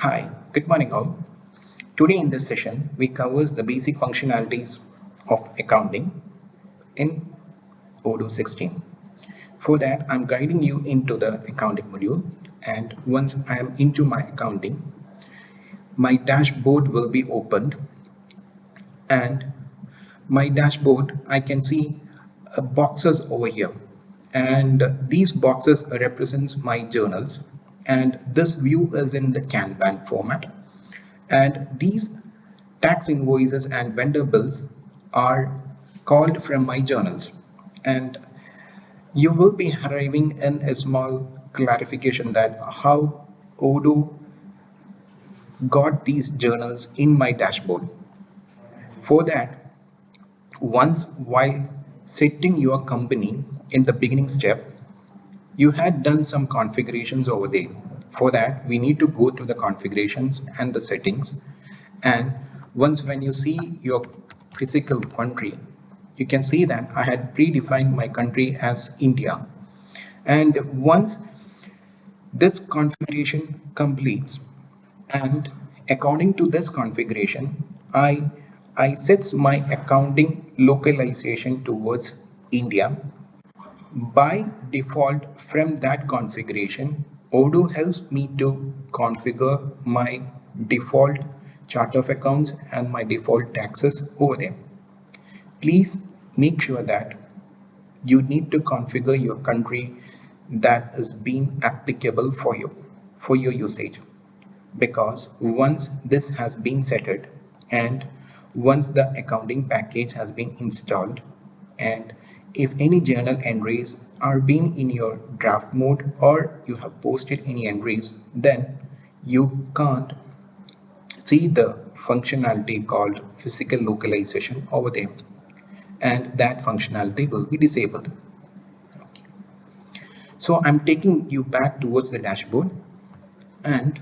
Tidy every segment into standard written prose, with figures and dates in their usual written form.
Hi, good morning all. Today in this session, we covers the basic functionalities of accounting in Odoo 16. For that, I'm guiding you into the accounting module, and once I am into my accounting, my dashboard will be opened, and my dashboard, I can see boxes over here, and these boxes represents my journals, and this view is in the Kanban format. And these tax invoices and vendor bills are called from my journals. And you will be arriving in a small clarification that how Odoo got these journals in my dashboard. For that, once while setting your company in the beginning step, you had done some configurations over there. For that, we need to go to the configurations and the settings. And once when you see your physical country, you can see that I had predefined my country as India. And once this configuration completes, and according to this configuration, I set my accounting localization towards India. By default, from that configuration, Odoo helps me to configure my default chart of accounts and my default taxes over there. Please make sure that you need to configure your country that is being applicable for your usage, because once this has been settled and once the accounting package has been installed, and if any journal entries are being in your draft mode or you have posted any entries, then you can't see the functionality called physical localization over there, and that functionality will be disabled. Okay. So I'm taking you back towards the dashboard, and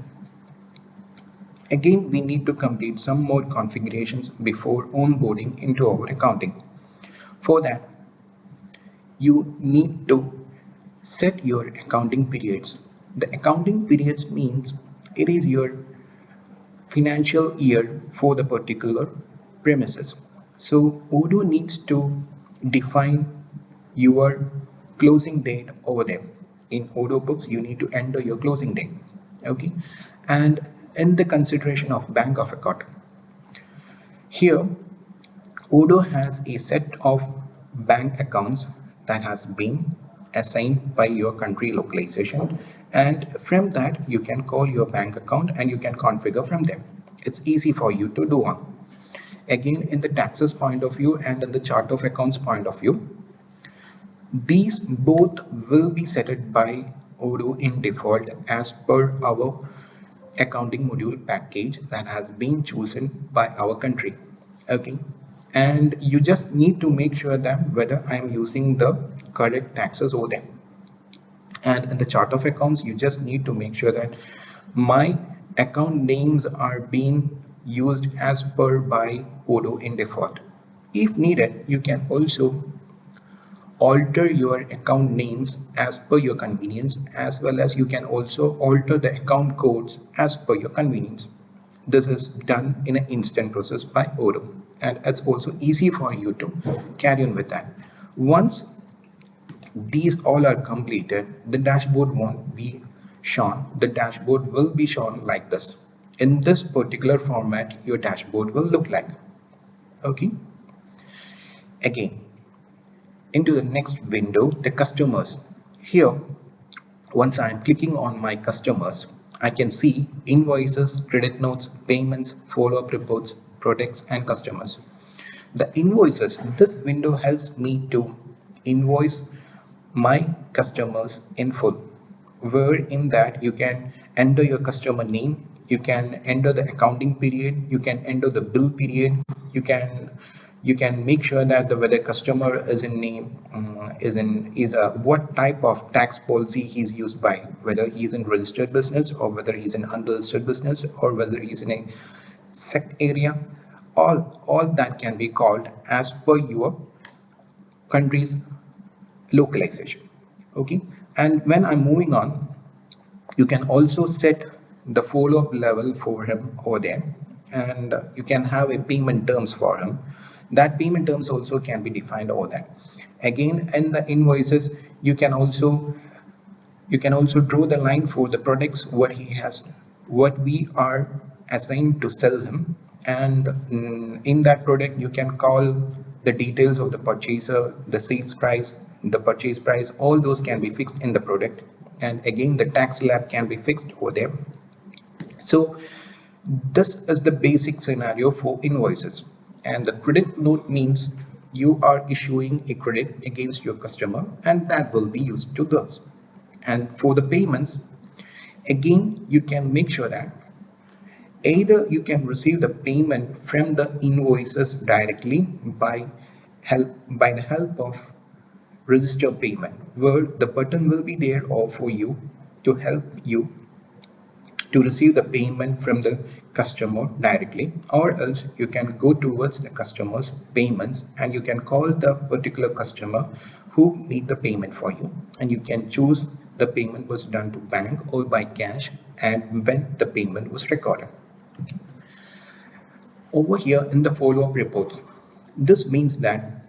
again, we need to complete some more configurations before onboarding into our accounting. For that, you need to set your accounting periods. The accounting periods means it is your financial year for the particular premises. So Odoo needs to define your closing date over there. In Odoo books, you need to enter your closing date. Okay, and in the consideration of bank of account, here Odoo has a set of bank accounts that has been assigned by your country localization, and from that you can call your bank account and you can configure from there. It's easy for you to do one. Again, in the taxes point of view and in the chart of accounts point of view, these both will be set by Odoo in default as per our accounting module package that has been chosen by our country. Okay, and you just need to make sure that whether I am using the correct taxes over there. And in the chart of accounts, you just need to make sure that my account names are being used as per by Odoo in default. If needed, you can also alter your account names as per your convenience, as well as you can also alter the account codes as per your convenience. This is done in an instant process by Odoo, and it's also easy for you to carry on with that. Once these all are completed, the dashboard won't be shown. The dashboard will be shown like this. In this particular format, your dashboard will look like. Okay. Again, into the next window, the customers. Here, once I am clicking on my customers, I can see invoices, credit notes, payments, follow-up reports, products, and customers. The invoices, this window helps me to invoice my customers in full, where in that you can enter your customer name, you can enter the accounting period, you can enter the bill period, you can make sure that the whether customer is in name, is a what type of tax policy he's used by, whether he's in registered business or whether he's in unregistered business or whether he's in a sect area. All that can be called as per your country's localization. Okay, and when I'm moving on, you can also set the follow-up level for him over there, and you can have a payment terms for him. That payment terms also can be defined over that. Again, in the invoices, you can also draw the line for the products what he has, what we are assigned to sell him, and in that product you can call the details of the purchaser, the sales price, the purchase price, all those can be fixed in the product, and again the tax slab can be fixed over there. So this is the basic scenario for invoices. And the credit note means you are issuing a credit against your customer and that will be used to those. And for the payments, again, you can make sure that either you can receive the payment from the invoices directly by the help of register payment, where the button will be there or for you to help you to receive the payment from the customer directly, or else you can go towards the customer's payments and you can call the particular customer who need the payment for you, and you can choose the payment was done to bank or by cash and when the payment was recorded. Over here in the follow-up reports, this means that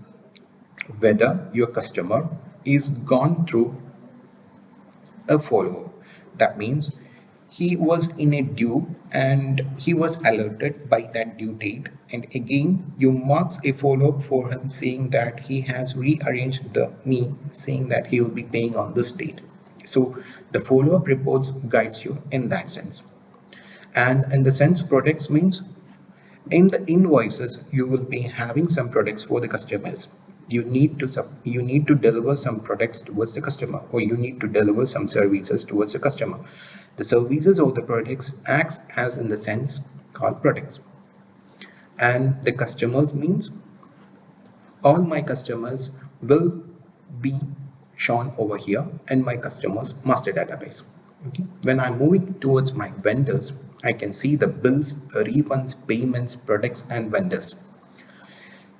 whether your customer is gone through a follow-up, that means he was in a due and he was alerted by that due date, and again you marks a follow-up for him saying that he has rearranged the me saying that he will be paying on this date. So the follow-up reports guides you in that sense. And in the sense products means in the invoices you will be having some products for the customers. You need to deliver some products towards the customer, or you need to deliver some services towards the customer. The services or the products acts as in the sense called products, and the customers means all my customers will be shown over here in my customers master database. Okay. When I'm moving towards my vendors, I can see the bills, refunds, payments, products and vendors.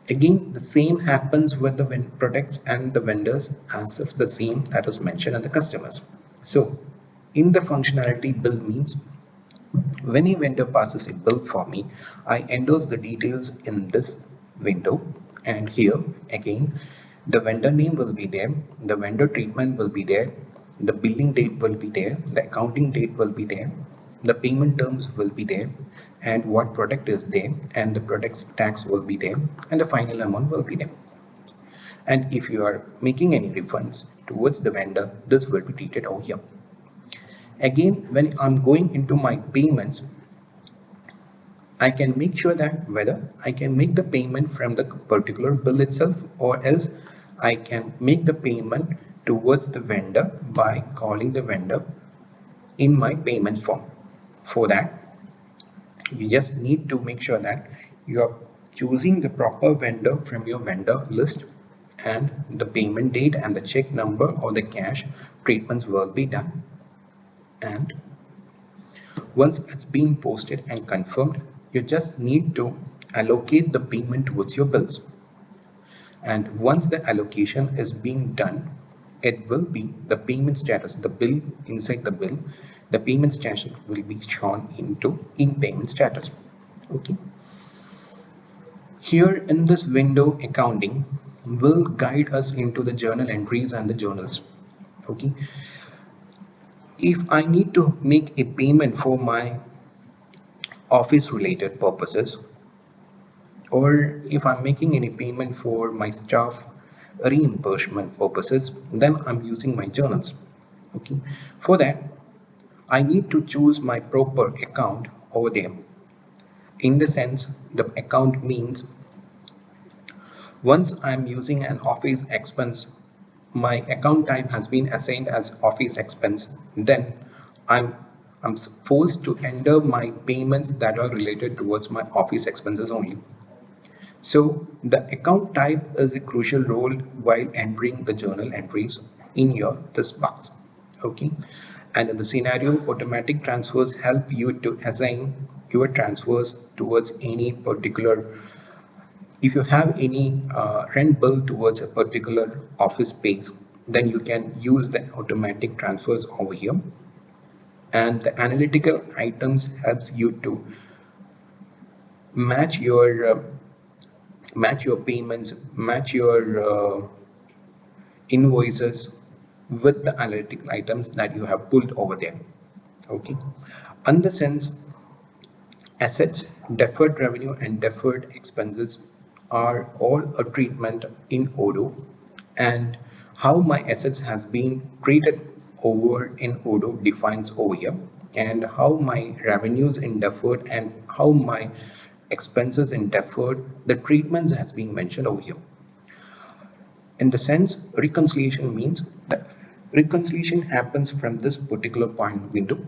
Again, the same happens with the products and the vendors as if the same that is mentioned in the customers. So in the functionality bill means when a vendor passes a bill for me, I endorse the details in this window, and here again the vendor name will be there, the vendor treatment will be there, the billing date will be there, the accounting date will be there, the payment terms will be there, and what product is there, and the product's tax will be there, and the final amount will be there. And if you are making any refunds towards the vendor, this will be treated over here. Again, when I'm going into my payments, I can make sure that whether I can make the payment from the particular bill itself, or else I can make the payment towards the vendor by calling the vendor in my payment form. For that, you just need to make sure that you are choosing the proper vendor from your vendor list, and the payment date and the check number or the cash treatments will be done. And once it's been posted and confirmed, you just need to allocate the payment towards your bills. And once the allocation is being done, it will be the payment status, the bill inside the bill, the payment status will be shown into in payment status. Okay. Here in this window, accounting will guide us into the journal entries and the journals. Okay. If I need to make a payment for my office related purposes, or if I'm making any payment for my staff reimbursement purposes, then I'm using my journals. Okay. For that, I need to choose my proper account over there. In the sense, the account means once I'm using an office expense, my account type has been assigned as office expense, then I'm supposed to enter my payments that are related towards my office expenses only. So the account type is a crucial role while entering the journal entries in your this box. Okay. And in the scenario, automatic transfers help you to assign your transfers towards any particular. If you have any rent bill towards a particular office space, then you can use the automatic transfers over here. And the analytical items helps you to match your payments, match your invoices with the analytical items that you have pulled over there. Okay, in the sense, assets, deferred revenue, and deferred expenses are all a treatment in Odoo, and how my assets has been treated over in Odoo defines over here, and how my revenues in deferred and how my expenses in deferred, the treatments has been mentioned over here. In the sense, reconciliation means that reconciliation happens from this particular point window,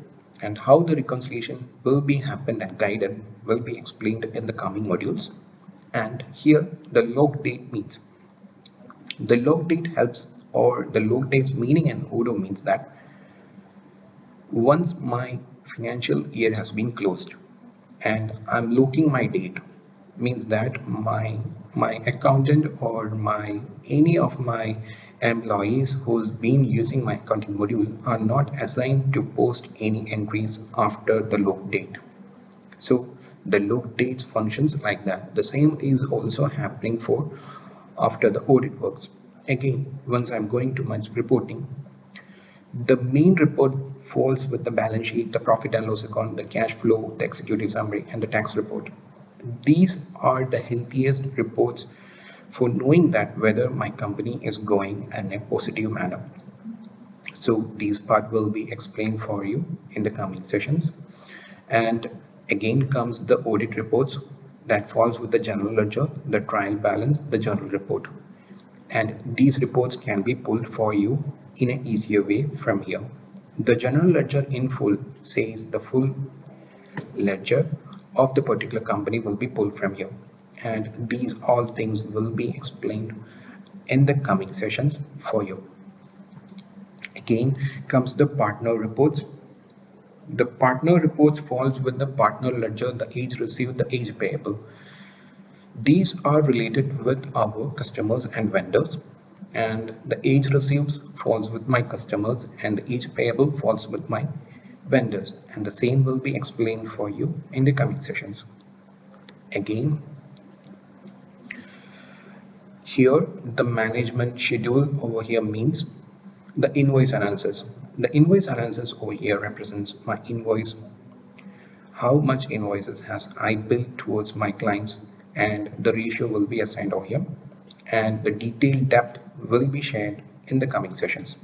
and how the reconciliation will be happened and guided will be explained in the coming modules. And here the log date means, the log date helps, or the log date's meaning in Odoo means that once my financial year has been closed and I'm looking my date, means that my accountant or my any of my employees who's been using my accounting module are not assigned to post any entries after the log date. So the log dates functions like that. The same is also happening for after the audit works. Again, once I'm going to my reporting, the main report falls with the balance sheet, the profit and loss account, the cash flow, the executive summary, and the tax report. These are the healthiest reports for knowing that whether my company is going in a positive manner. So these part will be explained for you in the coming sessions. And again comes the audit reports that falls with the general ledger, the trial balance, the journal report. And these reports can be pulled for you in an easier way from here. The general ledger in full says the full ledger of the particular company will be pulled from here, and these all things will be explained in the coming sessions for you. Again comes the partner reports. The partner reports falls with the partner ledger, the age received, the age payable. These are related with our customers and vendors, and the age received falls with my customers and the age payable falls with my vendors, and the same will be explained for you in the coming sessions. Again, here the management schedule over here means the invoice analysis. The invoice analysis over here represents my invoice, how much invoices has I billed towards my clients, and the ratio will be assigned over here, and the detailed depth will be shared in the coming sessions.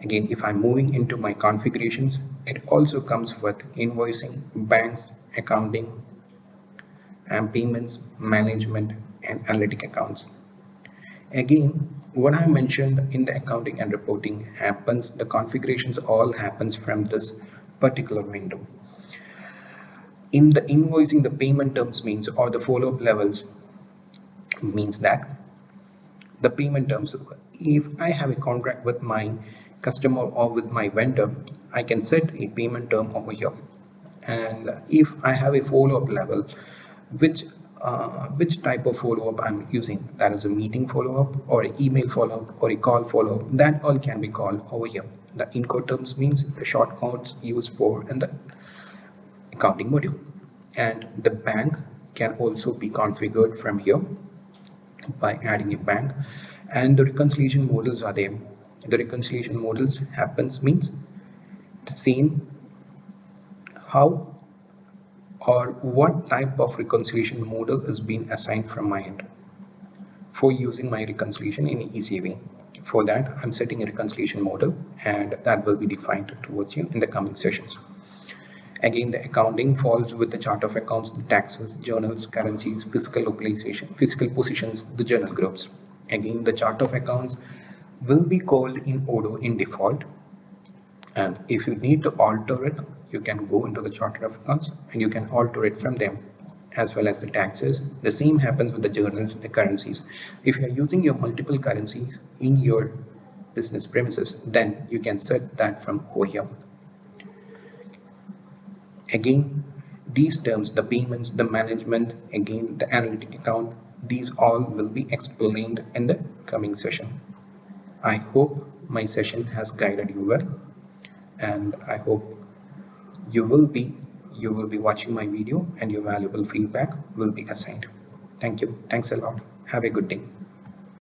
Again, if I'm moving into my configurations, it also comes with invoicing, banks, accounting, and payments, management, and analytic accounts. Again, what I mentioned in the accounting and reporting happens, the configurations all happens from this particular window. In the invoicing, the payment terms means, or the follow-up levels means that the payment terms, if I have a contract with my customer or with my vendor, I can set a payment term over here. And if I have a follow-up level, which type of follow-up I'm using, that is a meeting follow-up or an email follow-up or a call follow-up, that all can be called over here. The Inco terms means the shortcuts used for in the accounting module, and the bank can also be configured from here by adding a bank, and the reconciliation models are there. The reconciliation models happens means the same how or what type of reconciliation model is being assigned from my end for using my reconciliation in an easy way. For that, I'm setting a reconciliation model, and that will be defined towards you in the coming sessions. Again, the accounting falls with the chart of accounts, the taxes, journals, currencies, fiscal localization, fiscal positions, the journal groups. Again, the chart of accounts will be called in Odoo in default, and if you need to alter it, you can go into the chart of accounts and you can alter it from them, as well as the taxes. The same happens with the journals, the currencies. If you are using your multiple currencies in your business premises, then you can set that from over here. Again, these terms, the payments, the management, again the analytic account, these all will be explained in the coming session. I hope my session has guided you well, and I hope you will be watching my video and your valuable feedback will be assigned. Thank you. Thanks a lot. Have a good day.